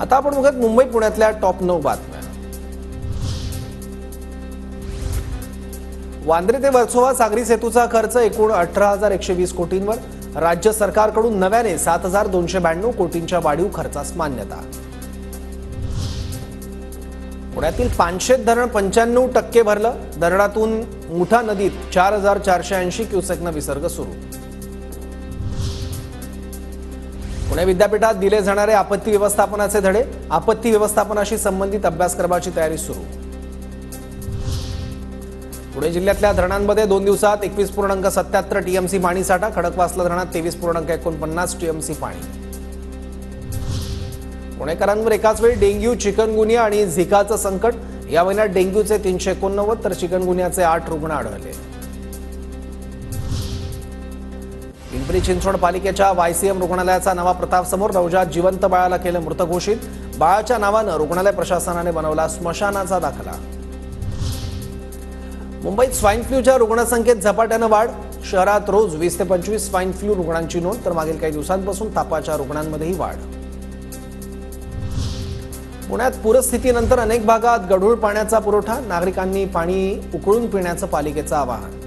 आता आपण बघत मुंबई पुण्यातल्या टॉप 9 बातम्या। वांद्रे ते वर्सोवा सागरी सेतूचा खर्च एकूण 18,120 कोटींवर, राज्य सरकारकडून नव्याने 7,292 कोटींच्या वाढीव खर्चास मान्यता। पुण्यातील पानशेत धरण 95% भरलं, धरणातून मुठा नदीत 4,480 क्युसेकनं विसर्ग सुरू। पुणे विद्यापीठात दिले जाणारे आपत्ती व्यवस्थापनाचे धडे, आपत्ती व्यवस्थापनाशी संबंधित अभ्यासक्रमाची तयारी सुरू। पुणे जिल्ह्यातल्या धरणांमध्ये 2 दिवसात 21.77 टीएमसी पाणीसाठा, खडकवासला धरणात 23.49 टीएमसी पाणी। पुणेकरांवर एकाच वेळी डेंग्यू, चिकनगुनिया आणि झिकाचं संकट, या महिन्यात डेंग्यूचे 389 तर चिकनगुनियाचे 8 रुग्ण आढळले। पिंपरी चिंचवड पालिकेच्या वायसीएम रुग्णालयाचा नवा प्रताप समोर, नवजात जिवंत बाळाला केलं मृत घोषित, बाळाच्या नावानं रुग्णालय प्रशासनाने बनवला स्मशानाचा दाखला। मुंबईत स्वाईन फ्लूच्या रुग्णसंख्येत झपाट्यानं वाढ, शहरात रोज 20 ते 25 स्वाईन फ्लू रुग्णांची नोंद, तर मागील काही दिवसांपासून तापाच्या रुग्णांमध्येही वाढ। पुण्यात पूरस्थितीनंतर अनेक भागात गढूळ पाण्याचा पुरवठा, नागरिकांनी पाणी उकळून पिण्याचं पालिकेचं आवाहन।